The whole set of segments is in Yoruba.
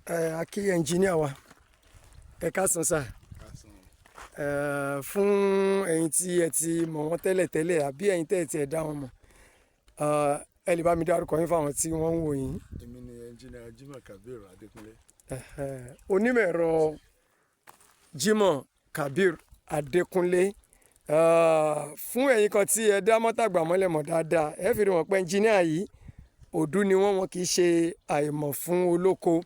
Akí ẹnjìníà wa ẹ káàsán sà fún ẹ̀yin tí ẹ ti mọ̀ wọ́n tẹ́lẹ̀ àbí ẹ̀yin tẹ́ ẹ ti ẹ̀ dá wọn mọ̀ ẹ lè bá mi dárúkọ yín fáwọn tí wọ́n ń wò yín. Èmi ni ẹnjìníà JIMOH ADEKUNLE. Onímọ̀ ẹ̀rọ JIMOH ADEKUNLE fún ẹ̀yin kan tí ẹ dá mọ́tàgbà mọ́lẹ̀ mọ̀ dáadáa ẹ fi rí wọn pé ẹnjìníà yìí òdú ni wọ́n kì í ṣe àìmọ̀ fún olóko.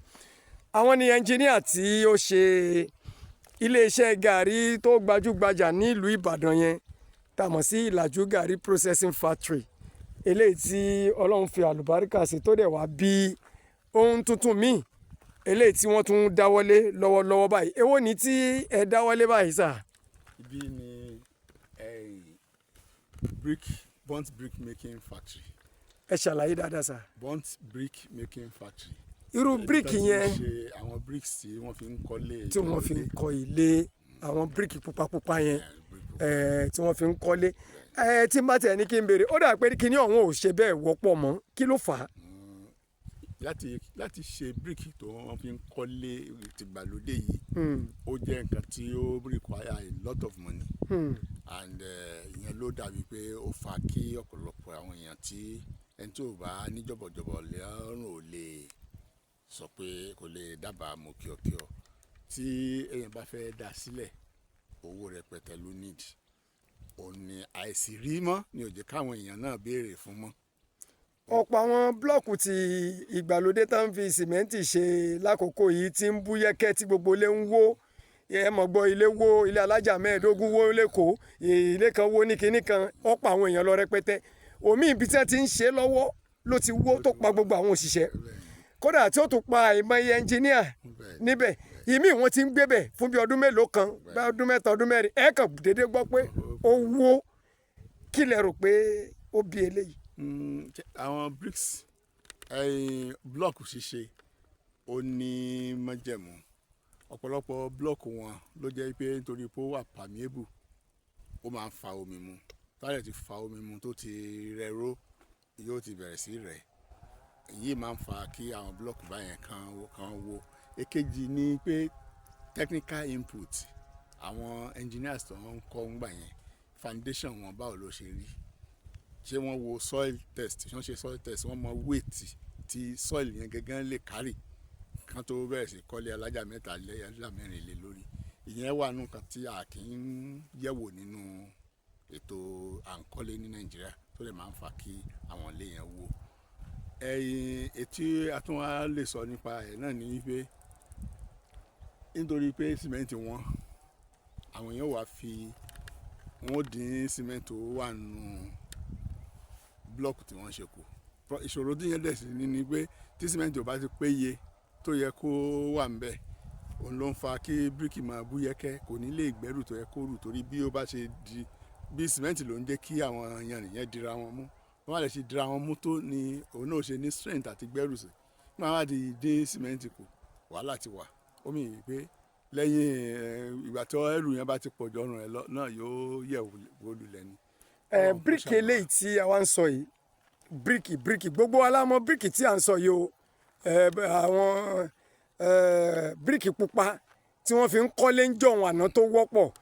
Àwọn ni ẹnjìníà tí ó ṣe iléeṣẹ́ gàrí tó gbajúgbajà nílùú Ìbàdàn yẹn tá a mọ̀ sí Ìlàjú Gàrí Processing Factory eléyìí tí Ọlọ́run fi àlùbáríkà sí tó dẹ̀ wá bí ohun tuntun míì eléyìí tí wọ́n tún dáwọ́lé lọ́wọ́lọ́wọ́ báyìí. Èwo ni tí ẹ dáwọ́lé báyìí sà? Ibi ni burnt brick making factory. Ẹ ṣàlàyé dáadáa sà. Burnt brick making factory. Irú bíríkì yẹn ṣe àwọn bricks tí wọ́n fi ń kọ́lé. Tí wọ́n fi ń kọ́ ilé, àwọn bíríkì pupa yẹn tí wọ́n fi ń kọ́lé. Tí má tẹ̀ ní kí n béèrè ó dà pé kíní ọ̀hún ò ṣe bẹ́ẹ̀ wọ́pọ̀ mọ́, kí ló fà á? Láti ṣe bíríkì tó wọ́n fi ń kọ́lé tìgbàlódé yìí ó jẹ́ nǹkan tí ó require a lot of money and ìyẹn ló dàbí pé ó fa kí ọ̀pọ̀lọpọ̀ àwọn èèyàn tí ẹni tí ò bá ní jọ̀bọ̀jọ̀bọ̀ lẹ́rùn ò lè sọ pé kò lè dábàá mọ́ kíọ̀kíọ̀ tí èèyàn bá fẹ́ dá sílẹ̀ owó rẹpẹtẹ ló need òun ni àìsí rí mọ́ ni ò jẹ́ káwọn èèyàn náà béèrè fún mọ́. Ọ̀pọ̀ àwọn blọ́ọ̀kù tí ìgbàlódé tá ń fi sìmẹ́ǹtì ṣe lákòókò yìí ti ń bú yẹ́kẹ́ tí gbogbo ilé ń wó ẹ mọ̀ gbọ́ ilé wó ilé alájà 15 wó lẹ́kọ̀ọ́ ilé kan wó ní kinní kan ọ̀pọ̀ àwọn èèyàn lọ rẹpẹtẹ omi ibi tí wọ́n ti ń ṣe lọ́wọ́ ló ti wó tó pa gbogbo àwọn òṣìṣẹ́ kódà tí ó tún pa àìmọye ẹnjìníà níbẹ̀ ìmí wọn ti ń gbébẹ̀ fún bí ọdún mélòó kan bí ọdún mẹ́ta ọdún mẹ́rin ẹ kàn déédéé gbọ́ pé ó wó kí lẹ rò pé ó bí eléyìí. Àwọn bricks blọọkù ṣíṣe ó ní májẹ̀mú ọ̀pọ̀lọpọ̀ blọọkù wọn ló jẹ́ pé nítorí pé ó wà permeable ó máa ń fa omi mu táyà ti fa omi mu tó ti rẹ̀rọ yóò ti bẹ̀rẹ̀ sí rẹ̀ èyí máa ń fa kí àwọn blọọkù báyẹn kan wó. Èkejì ni pé technical input àwọn engineers tó ń kọ́ ń gbà yẹn foundation wọn báwo ló ṣe rí ṣé wọ́n wo soil test wọ́n ṣe soil test wọ́n mọ weight tí soil yẹn gẹ́gẹ́ lè kárì kan tó bẹ̀rẹ̀ sí kọ́lé alájà 3 alájà 4 lé lórí ìyẹn wà nù kan tí a kì í yẹ̀wò nínú ètò à ń kọ́lé ní Nàìjíríà tó lè máa ń fa kí àwọn ilé yẹn wó. Ètí àtúnwá lè sọ nípa ẹ̀ náà ni wípé nítorí pé sìmẹ́ǹtì wọn àwọn èèyàn wà wọ́n dín sìmẹ́ǹtì tó wà nù blọọkù tí wọ́n ṣe kù. Ìṣòro tí yẹn dẹ̀ sí ni pé tí sìmẹ́ǹtì ò bá ti péye tó yẹ kó wà ń bẹ̀ òun ló ń fa kí bíríkì máa bú yẹ́kẹ́ kò ní lè gbẹ́rù tó yẹ kó rù torí bí ó bá ṣe di bí sìmẹ́ǹtì ló ń jẹ́ kí àwọn yanrìn yẹn dira wọn mú wọ́n bá lè ṣe dira wọn mú tó ni òun náà ṣe ní strength àti gbẹ́rù sí nígbà wá di dín sìmẹ́ǹtì kù wàhálà ti wà ó mì pé lẹ́yìn ìgbà tó ẹrù yẹn bá ti pọ̀ jọ ọrùn ẹ̀ náà yóò yẹ̀ wò lulẹ̀ ni. Bíríkì eléyìí tí a wá ń sọ yìí bíríkì gbogbo wa la mọ̀ bíríkì tí à ń sọ yìí o àwọn bíríkì pupa tí wọ́n fi ń kọ́lé ń jọ̀hún àná tó wọ́pọ̀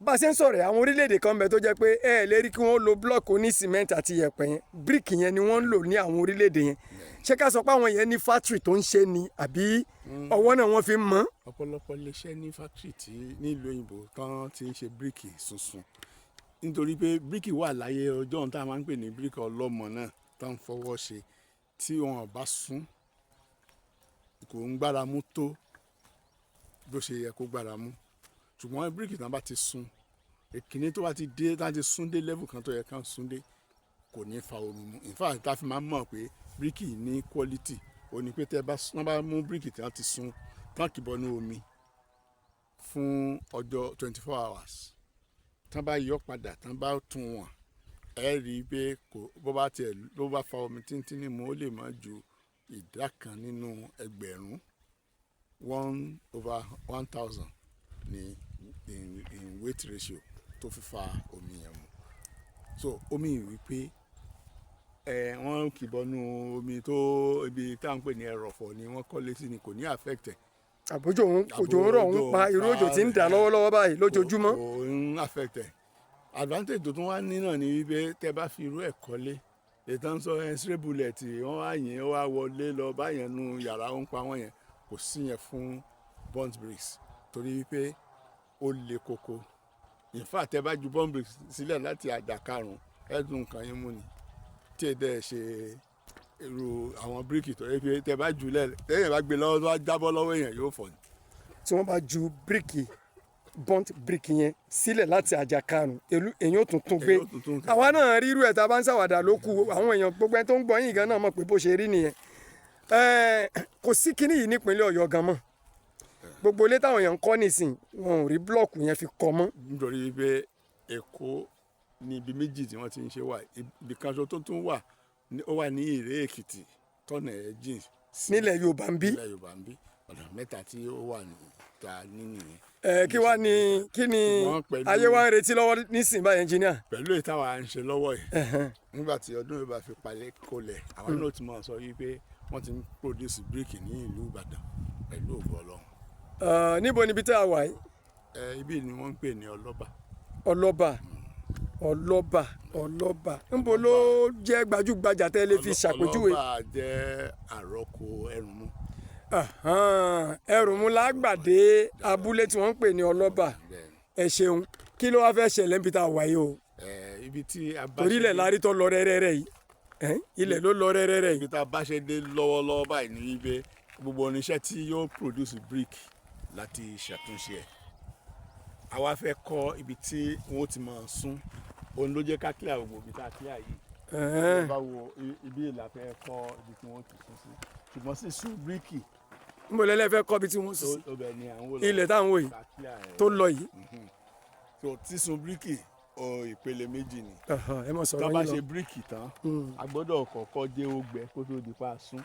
bá a ṣe ń sọ̀rọ̀ àwọn orílẹ̀-èdè kan bẹ tó jẹ́ pé lè rí kí wọ́n lo blọ́ọ̀kì oní sìmẹ́ǹtì àti yẹ̀pẹ̀ yẹn bíríkì yẹn ni wọ́n ń lò ní àwọn orílẹ̀-èdè yẹn ṣé ká sọ pé àwọn yẹn ní fátìrì tó ń ṣe ni àbí ọwọ́ náà wọ́n fi ń mọ̀. Ọ̀pọ̀lọpọ̀ iléeṣẹ́ ní fátìrì tí nílùú òyìnbó tán ti ń ṣe bíríkì sunsun nítorí pé bíríkì wà láyé ọjọ́ ohun tá a máa ń pè ní bíríkì ọlọ́mọ náà tó ń fọwọ́ ṣe tí wọn bá sún kò ń gbára mú tó bó ṣe yẹ kó gbára mú ṣùgbọ́n bíríkì tán bá ti sún èkìní tó bá ti dé tá ti sún dé level kan tó yẹ kán sún dé kò ní fa omi mu in fact tá a fi máa ń mọ̀ pé bíríkì ní quality ó ní pé wọ́n bá mú bíríkì tí wọ́n ti sún tán kìbọnú omi fún ọjọ́ 24 hours tán bá yọ padà tán bá tún wọn ẹ rí i pé bó bá fa omi tíntínní mu ó lè má ju ìdá kan nínú ẹgbẹ̀rún 1/1000 ní in weight ratio tó fi fa omi yẹn mu so omi wípé wọ́n kìbọnú omi tó ibi tá à ń pè ní ẹrọ̀fọ̀ ni wọ́n kọ́lé sí ni kò ní affect ẹ̀. òjò ń rọ̀ ń pa irú òjò tí ń dà lọ́wọ́lọ́wọ́ báyìí lójoojúmọ́. kò ń affect ẹ̀. advantage tó tún wá ní náà ni wípé tẹ́ bá fi irú ẹ̀ kọ́lé ètò ń sọ stray bullet wọ́n wá yẹn ó wá wọlé lọ báyẹn nu yàrá ó ń pa wọ́n yẹn kò sí yẹn fún burnt bricks torí wípé ó le koko. in fact tẹ́ bá ju burnt bricks sílẹ̀ láti àjà karùn-ún ẹ̀dùn nǹkan yín mú ni tí èdè ṣe irú àwọn bíríkì tó yẹ pé tẹ́ bá jù lẹ̀ tẹ́yìn bá gbé lọ́wọ́ tó bá jábọ́ lọ́wọ́ èèyàn yóò fọ́ ni. tí wọ́n bá ju bíríkì burnt brick yẹn sílẹ̀ láti àjà karùn-ún èyàn ò tún gbé. àwa náà rí irú ẹ̀ tá a bá ń ṣàwàdà ló kù àwọn èèyàn gbogbo ẹni tó ń gbọ́ yín gan náà mọ̀ pé bó ṣe rí nìyẹn. kò sí kinní yìí nípínlẹ̀ Ọ̀yọ́ gan mọ́ gbogbo ilé táwọn èèyàn ń kọ́ nísìn wọn ò rí blọọkù yẹn fi kọ́ mọ́. nítorí pé Èkó ní ibi méjì tí wọ́n ti ń ṣe wà ibi kan tó tún wà ó wà ní Ìré Èkìtì tọ́nà ẹ̀ jìn. nílẹ̀ Yorùbá ń bí. nílẹ̀ Yorùbá ń bí ọ̀nà mẹ́ta tí ó wà níta nínú yẹn. kí ni ayé wa ń retí lọ́wọ́ nísìnyí báyìí ẹnjìníà. pẹ̀lú èyí táwa ń ṣe lọ́wọ́ yìí nígbà tí ọdún yóò bá fi palẹ̀ kólẹ̀ àwọn náà ti máa sọ wípé wọ́n ti ń produce bíríkì ní ìlú Ìbàdàn pẹ̀lú ògo Ọlọ́run. níbo níbi tí a wà yìí. ibi ni wọ́n ń pè ní Ọlọ́ba. Ọlọ́ba níbo ló jẹ́ gbajúgbajà tẹ́ lè fi ṣàpèjúwe. Ọlọ́ba jẹ́ àrọ́kọ ẹrùnmú. ẹrùnmú lágbàdé abúlé tí wọ́n ń pè ní Ọlọ́ba. ẹ ṣeun kí ló wá fẹ́ ṣẹlẹ̀ níbi tá a wà yìí o. ibi tí a bá torí ilẹ̀ lárí tó lọ rẹ́rẹ́rẹ́ yìí ilẹ̀ ló lọ rẹ́rẹ́rẹ́ yìí. ibi tá a bá ṣe dé lọ́wọ́lọ́wọ́ báyìí ní ibẹ̀ gbogbo oníṣẹ́ tí yóò produce brick láti ṣàtúnṣe ẹ̀. àwa fẹ́ kọ́ ibi tí wọ́n ti máa sún òun ló jẹ́ ká clear gbogbo ibi tá a clear yìí. bá wo ibi ìlà fẹ́ kọ́ ibi tí wọ́n ti sún sí ṣùgbọ́n sì sún bíríkì. níbo lẹ́lẹ́ fẹ́ kọ́ ibi tí wọ́n sún sí ilẹ̀ táwọn wò yìí tó lọ yìí. tí sun bíríkì ìpele méjì ni. ẹ mọ̀ sọ̀rọ̀ yín lọ. tá a bá lọ. ṣe bíríkì tán a gbọ́dọ̀ kọ́kọ́ jẹ́ ó gbẹ kó tó di pa sún.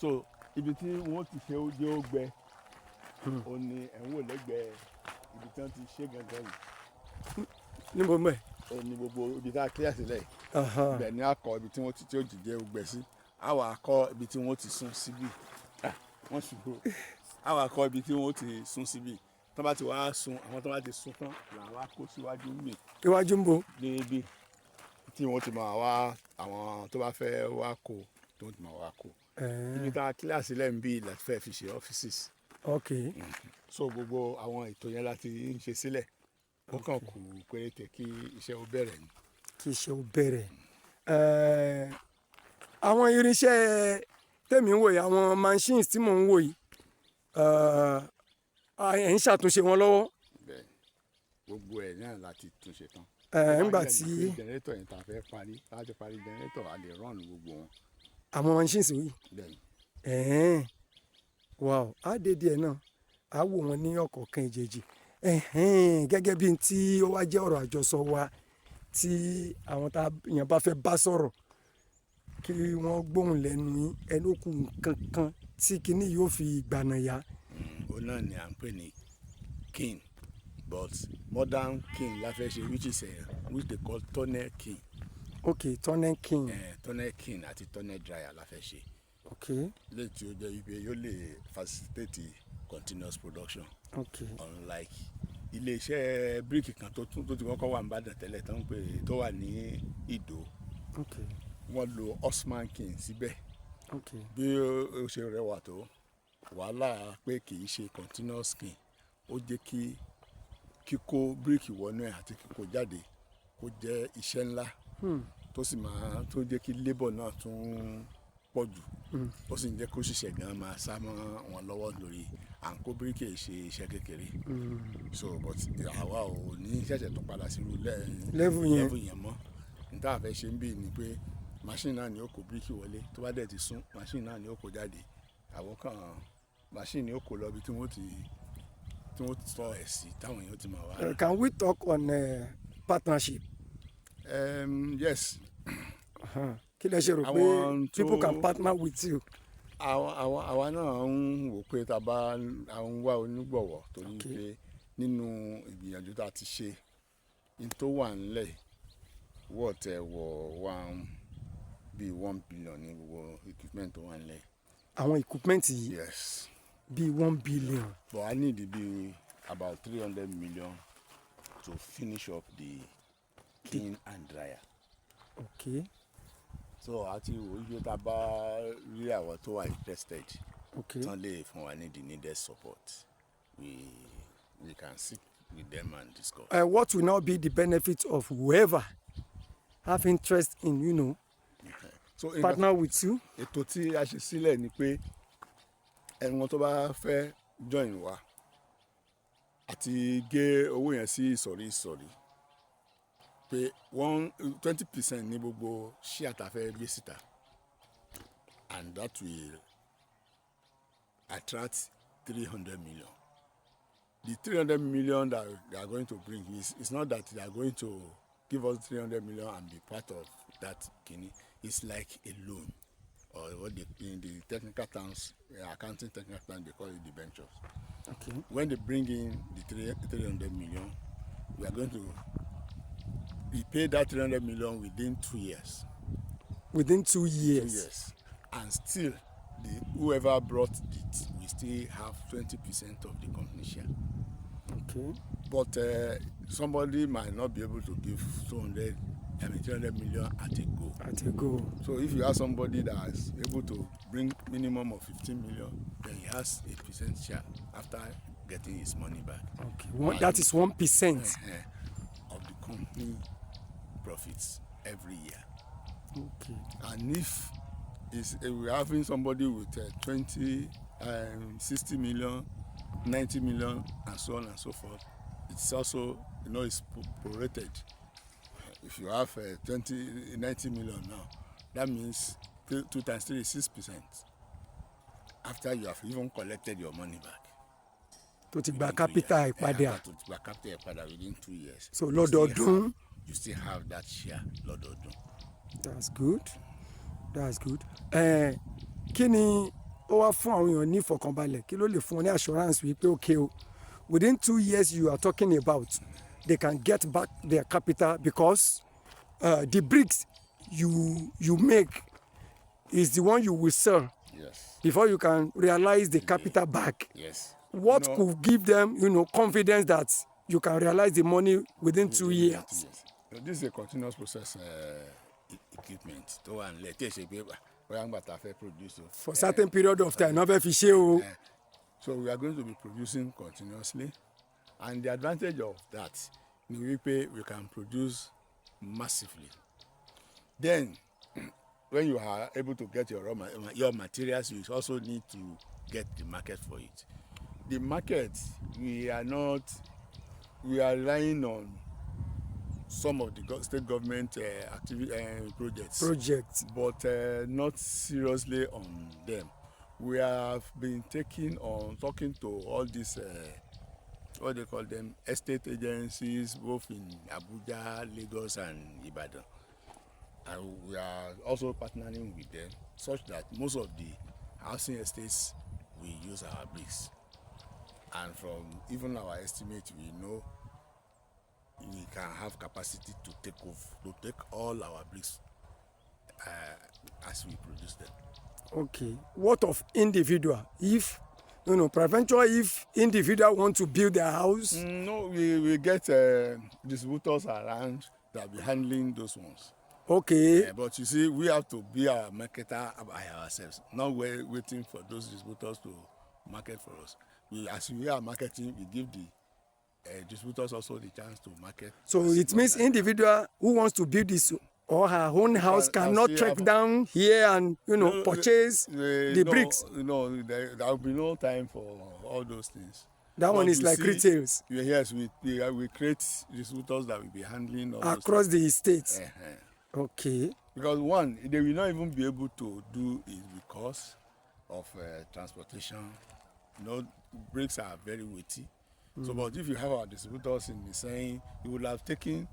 so ibi tí wọ́n ti ṣe ó jẹ́ ó gbẹ ó ní ẹ̀ ń wò lẹ́gbẹ̀ẹ́ ibi tí wọ́n ti ṣe gangan yìí. níbo mọ̀ ẹ́. ó ní gbogbo ibi tá a clear sílẹ̀ ibẹ̀ ni a kọ́ ibi tí wọ́n ti tí ó jìjẹ́ ó gbẹ sí a wá kọ́ ibi tí wọ́n ti sún síbí wọ́n ṣubú a wá kọ́ ibi tí wọ́n ti sún síbí tó bá ti wá sún àwọn tó bá ti sún tán làwọn á kó síwájú mi. iwájú ń bo. débi tí wọ́n ti máa wá àwọn tó bá fẹ́ wá kó tó ti máa wá kó. ibi tá a clear sílẹ̀ ń bí láti fẹ́ fi ṣe offices. ok. so gbogbo àwọn ètò yẹn láti ń ṣe sílẹ̀ ó kàn kù péréte kí iṣẹ́ ó bẹ̀rẹ̀ ni. kí iṣẹ́ ó bẹ̀rẹ̀ àwọn irinṣẹ́ tèmi ń wò yìí àwọn machines tí mò ń wò yìí ẹ̀ ń ṣàtúnṣe wọn lọ́wọ́. bẹ́ẹ̀ gbogbo ẹ̀ náà láti túnṣe tán. nígbà tí jẹnẹrétọ̀ yẹn tá a fẹ́ parí láti parí jẹnẹrétọ̀ a lè rán gbogbo wọn. àwọn machines yìí. bẹ́ẹ̀ wow á dé díẹ̀ náà á wò wọn ní ọ̀kọ̀ọ̀kan ìjèjì gẹ́gẹ́ bí tí ó wá jẹ́ ọ̀rọ̀ àjọsọ wa tí àwọn tá yẹn bá fẹ́ bá sọ̀rọ̀ kí wọ́n gbóhùn lẹ́nu ẹnu kù kankan tí kinní yóò fi gbànà yá. òun náà ni à ń pè ní king but modern king la fẹ́ ṣe which they call tunnel king. ok tunnel king. tunnel king àti tunnel dryer la fẹ́ ṣe. ok. léyìí tí ó jẹ́ ibi yóò lè facilitate continuous production. ok. unlike iléeṣẹ́ bíríkì kan tó ti kọ́kọ́ wà ní Ìbàdàn tẹ́lẹ̀ tó ń pè tó wà ní Ìdó. ok. wọ́n lo Osman king síbẹ̀. ok. bí ó ṣe rẹwà tó wàhálà pé kì í ṣe continuous king ó jẹ́ kí kíkó bíríkì wọnú ẹ̀ àti kíkó jáde kó jẹ́ iṣẹ́ ńlá tó sì máa tó jẹ́ kí labour náà tún pọ̀ jù ó sì ń jẹ́ kó ṣiṣẹ́ gan máa sá mọ́ wọn lọ́wọ́ lórí à ń kó bíríkì ṣe iṣẹ́ kékeré so but àwa ò ní ṣẹ̀ṣẹ̀ tó padà sí irú level yẹn mọ́ níta àfẹ́ ṣe ń bì ní pé machine náà ni ó kó bíríkì wọlé tó bá dẹ̀ ti sún machine náà ni ó kó jáde àwọn kan machine ni ó kó lọ bí tí wọ́n ti sọ ẹ̀ sí táwọn èèyàn ti máa wá. Can we talk on partnership? Yes. Kí lẹ ṣe rò pé people can partner with you? àwa náà ń wò pé tá a bá ń wá onígbọ̀wọ́ torí pé nínú ìgbìyànjú tá a ti ṣe ní tó wà nílẹ̀ wọ́ọ̀tẹ̀ wọ̀ bíi 1 billion ní gbogbo equipment tó wà nílẹ̀. Àwọn equipment yìí Yes. bíi 1 billion. But I need bíi about 300 million to finish up the clean and dryer. Okay. So àti ojú tá a bá rí àwọn tó wà interested. Okay. Tán lè fún wa ní the needed support. We can sit with them and discuss. What will now be the benefit of whoever have interest in, So partner with you? ètò tí a ṣe sílẹ̀ ni pé ẹ̀wọ̀n tó bá fẹ́ join wa àti gé owó yẹn sí ìsọ̀rí pé 20% ní gbogbo share tá fẹ́ gbé síta, and that will attract 300 million. The 300 million that they are going to bring is not that they are going to give us 300 million and be part of that kini. It's like a loan, or what they, in the technical terms, accounting technical terms, they call it debentures. Okay. When they bring in the 300 million, we are going to repay that 300 million within 2 years. Within 2 2 years. years. And still, whoever brought it, we still have 20% of the company share. Okay. But somebody might not be able to give 300 million at a go. At a go. So if you have somebody that is able to bring minimum of 15 million, then he has a percent share after getting his money back. Okay. That is 1% of the company profits every year. Okay. And if we're having somebody with 20, 60 million, 90 million, and so on and so forth, it's also, it's prorated. If you have 90 million now, that means 2 times 3 is 6%. After you have even collected your money back. To ti gba capital ìpadà. To ti gba capital ìpadà within 2 years. So lọ́dọọdún. You still have that share lọ́dọọdún. That's good. That's good. Kí ni ó wá fún àwọn èèyàn ní ìfọ̀kànbalẹ̀? Kí ló lè fún wọn ní assurance wípé okay o, within 2 years you are talking about, they can get back their capital because the bricks you make is the one you will sell. Yes. Before you can realize the capital back. Yes. What could give them, confidence that you can realize the money within 2 years? Yes. This is a continuous process equipment. For certain period of time, not fi ṣe o. So we are going to be producing continuously, and the advantage of that is we can produce massively. Then, when you are able to get your materials, you also need to get the market for it. The market, we are relying on some of the state government projects, but not seriously on them. We have been talking to all these what they call them, estate agencies, both in Abuja, Lagos, and Ibadan. And we are also partnering with them such that most of the housing estates will use our bricks. And from even our estimate, we know we can have capacity to take all our bricks as we produce them. Okay. What of individual? If peradventure, if individual want to build their house? No, we get distributors around that be handling those ones. Okay. But you see, we have to be our marketer by ourselves, not waiting for those distributors to market for us. As we are marketing, we give the distributors also the chance to market. So it means individual who wants to build this or her own house cannot trek down here and purchase the bricks. No, there will be no time for all those things. That one is like retails. Yes, we create distributors that will be handling all across the states. Okay. Because one, they will not even be able to do it because of transportation. Bricks are very weighty. So, but if you have our distributors in the saying, he would have taken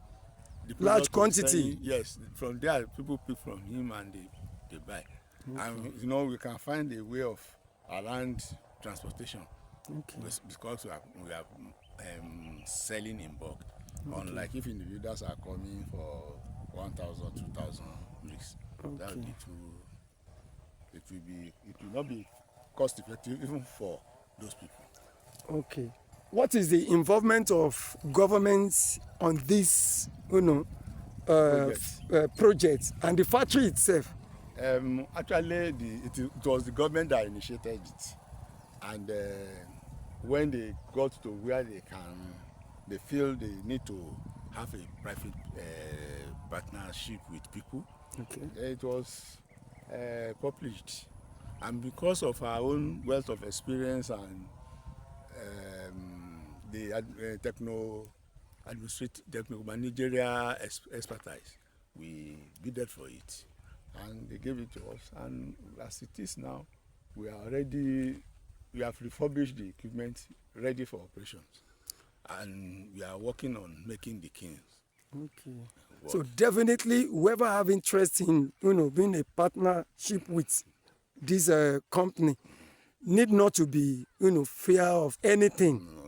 the large quantity. Saying, yes, from there people pick from him and they buy. Okay. And we can find a way of around transportation. Okay. Because we are selling in bulk. Okay. Unlike if individuals are coming for 1,000, 2,000 bricks. That Okay. would be it will not be cost effective even for those people. Okay. What is the involvement of governments on this, project and the factory itself? Actually, it was the government that initiated it, and when they got to where they feel they need to have a private partnership with people. Okay. It was published, and because of our own wealth of experience and the technical managerial expertise, we bidded for it, and they gave it to us. And as it is now, we have refurbished the equipment ready for operations, and we are working on making the kilns. Okay. So definitely, whoever have interest in being a partnership with this company need not to be fear of anything. No.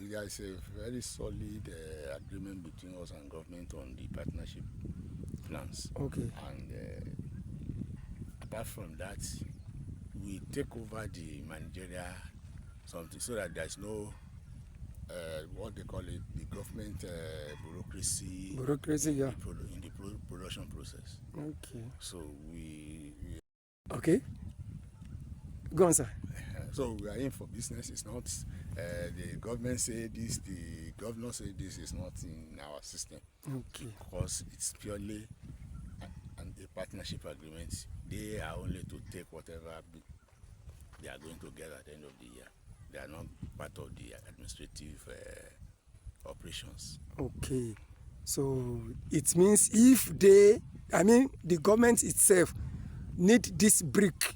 There is a very solid agreement between us and government on the partnership plans. Okay. And apart from that, we take over the managerial something so that there's no what they call it, the government bureaucracy. Bureaucracy, yeah. In the production process. Okay. So we Okay. Go on, sir. So we are in for business. It's not the government say this, the governor say this. Is not in our system. Okay. Because it's purely a partnership agreement. They are only to take whatever they are going to get at the end of the year. They are not part of the administrative operations. Okay. So it means if the government itself need this brick,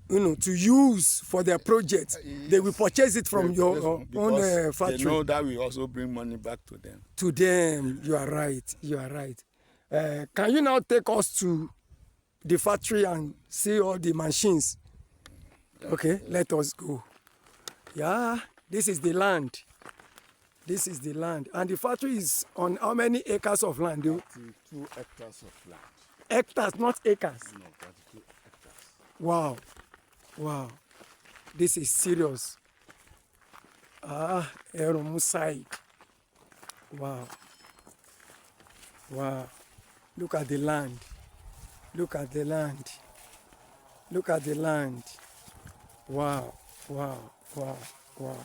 to use for their project, they will purchase it from your own factory. They know that we also bring money back to them. To them, you are right. You are right. Can you now take us to the factory and see all the machines? Okay, let us go. Yeah, this is the land. This is the land. And the factory is on how many acres of land? 32 hectares of land. Hectares, not acres. No, 32 hectares. Wow. Wow. This is serious. ERUNMU side. Wow. Wow. Look at the land. Look at the land. Look at the land. Wow. Wow. Wow. Wow.